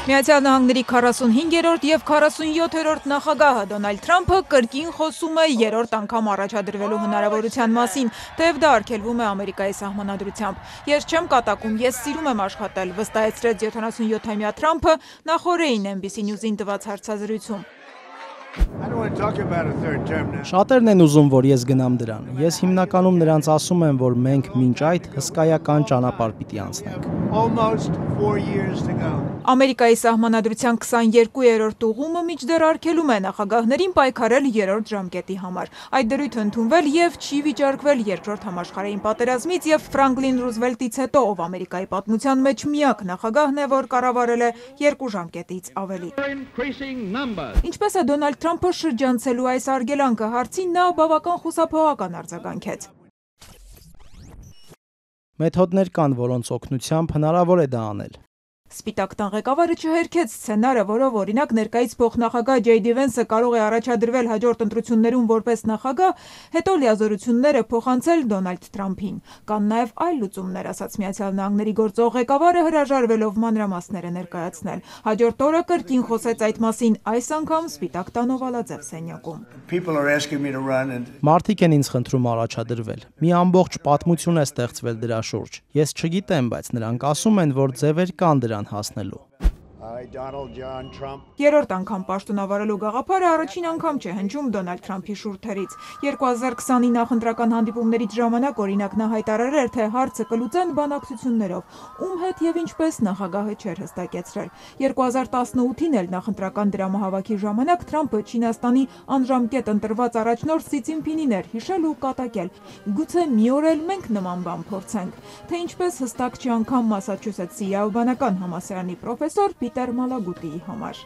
Միացյալ Նահանգների 45-րդ և 47-րդ նախագահը Դոնալդ Թրամփը կրկին խոսում է երրորդ անգամ առաջադրվելու հնարավորության մասին, թեև դա արգելվում է Ամերիկայի սահմանադրությամբ։ Ես չեմ կատակում, ես սիրում եմ աշխատել, վստահեցրեց 77-ամյա Թրամփը նախօրեին NBC News-ին տված հարցազրույցում։ Շատերն են ուզում, որ ես գնամ դրան։ Ես հիմնականում նրանց ասում եմ, որ մենք մինչ այդ հսկայական ճանապարհ պիտի անցնենք։ Ամերիկայի սահմանադրության 22-րդ ուղղումը մինչդեռ արգելում է նախագահներին պայքարել երրորդ ժամկետի համար։ Այդ դրույթը ընդունվել և չի վիճարկվել Երկրորդ համաշխարհային պատերազմից և Ֆրանկլին Ռուզվելտից հետո, ով Ամերիկայի պատմության մեջ միակ նախագահն է, որ կառավարել է 2 ժամկետից ավելի։ Ինչպես է Դոնալդ Թրամփը շրջանցելու այս արգելանքը, հարցին նա բավական խուսափողական արձագանքեց։ Մեթոդներ կան, որոնց օգնությամբ հնարավոր է դա անել։ Սպիտակ տան ղեկավարը չհերքեց սցենարը, որով օրինակ ներկայիս փոխնախագահ Ջեյ Վենսը կարող է առաջադրվել հաջորդ ընտրություններում որպես նախագահ, հետո լիազորությունները փոխանցել Դոնալդ Թրամփին։ Կան նաև այլ լուծումներ, ասաց Միացյալ Նահանգների գործող ղեկավարը, հրաժարվելով մանրամասները ներկայացնել։ Հաջորդ օրը կրկին խոսեց այդ մասին, այս անգամ Սպիտակ տան օվալաձև սենյակում։ Մարդիկ են ինձ խնդրում առաջադրվել։ Մի ամբողջ պատմություն է ստեղծվել դրա շուրջ։ Ես չգիտեմ, բայց նրանք ասում են, որ ձևեր կան դրան հասնելու։ Երրորդ անգամ պաշտոնավարելու գաղափարը առաջին անգամ չէ հնչում Դոնալդ Թրամփի շուրթերից։ 2020-ի նախընտրական հանդիպումներից ժամանակ օրինակ նա հայտարարել, թե հարցը կլուծեն բանակցություններով, ում հետ եւ ինչպես նախագահը չէր հստակեցրել։ 2018-ին էլ նախընտրական դրամահավաքի ժամանակ Թրամփը Չինաստանի անժամկետ ընտրված առաջնորդ Սի Ցզինփինին էր հիշել ու կատակել։ Գուցե մի օր էլ մենք նման բան փորձենք։ Թե ինչպես հստակ չի անգամ Մասաչուսեթսի Յավբանական համալսարանի պրոֆեսոր Պիտեր Մալագուտիի համար։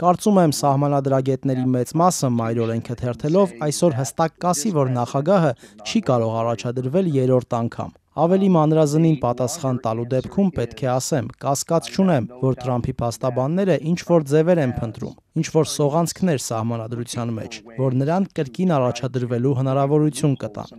Կարծում եմ սահմանադրագետների մեծ մասը մայրօրենքը թերթելով այսօր հստակ կասի, որ նախագահը չի կարող առաջադրվել երրորդ անգամ։ Ավելի մանրազնին պատասխան տալու դեպքում պետք է ասեմ, կասկած չունեմ, որ Թրամփի փաստաբանները ինչ-որ ձևեր են փնտրում, ինչ-որ սողանցքներ սահմանադրության մեջ, որ նրան կրկին առաջադրվելու հնարավորություն կտան։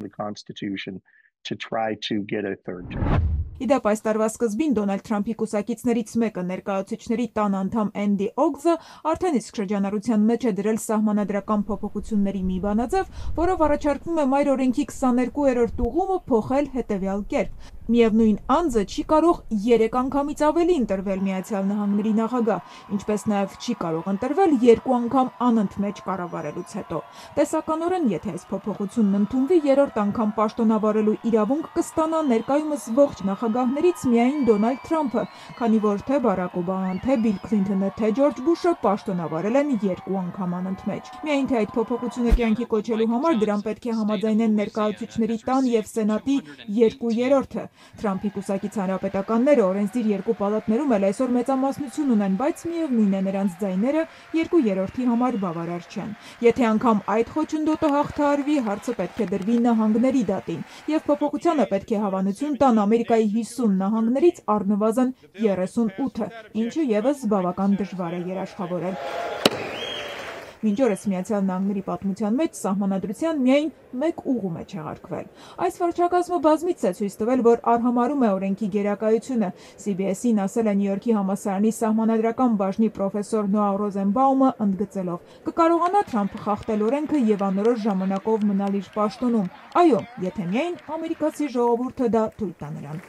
Իդեպ այս տարվա սկզբին Դոնալդ Թրամփի կուսակիցներից մեկը, ներկայացուցիչների տան անդամ Էնդի Օգզը, արդեն իսկ շրջանառության մեջ է դրել սահմանադրական փոփոխությունների մի բանաձև, որով առաջարկվում է մայրօրենքի 22-րդ ուղղումը փոխել հետևյալ կերպ։ Միևնույն անձը չի կարող 3 անգամից ավելի ընտրվել Միացյալ Նահանգների նախագահ, ինչպես նաև չի կարող ընտրվել 2 անգամ անընդմեջ կառավարելուց հետո։ Տեսականորեն, եթե այս փոփոխությունն ընդունվի, երրորդ անգամ պաշտոնավարելու իրավունք կստանա ներկայումս ողջ նախագահներից միայն Դոնալդ Թրամփը, քանի որ թե Բարաք Օբաման, թե Բիլ Քլինթոնը, թե Ջորջ Բուշը պաշտոնավարել են 2 անգամ անընդմեջ։ Միայն թե այդ փոփոխությունը կյանքի կոչելու համար դրան պետք է համաձայնեն ներկայացուցիչների տան եւ Սենատի 2/3-ը։ Թրամփի կուսակից հանրապետականները օրենսդիր 2 պալատներում էլ այսօր մեծամասնություն ունեն, բայց միևնույն է նրանց ձայները 2/3-ի համար բավարար չեն։ Եթե անգամ այդ խոչընդոտը հաղթահարվի, հարցը պետք է դրվի նահանգների դատին, եւ փոփոխությանը պետք է հավանություն տան Ամերիկայի 50 նահանգներից առնվազն 38-ը, ինչը եւս բավական դժվար է երաշխավորել։ Մինչ օրս Միացյալ Նահանգների պատմության մեջ սահմանադրության միայն 1 ուղում է չեղարկվել։ Այս վարչակազմը բազմիցս է ցույց տվել, որ արհամարհում է օրենքի գերակայությունը։ CBS-ին ասել է Նյու Յորքի համալսարանի սահմանադրական բաժնի պրոֆեսոր Նոա Ռոզենբաումը, ընդգծելով. «Կկարողանա Թրամփը խախտել օրենքը եւ անորոշ ժամանակով մնալ իր պաշտոնում։ Այո, եթե միայն ամերիկացի ժողովուրդը դա թույլ տա նրան»։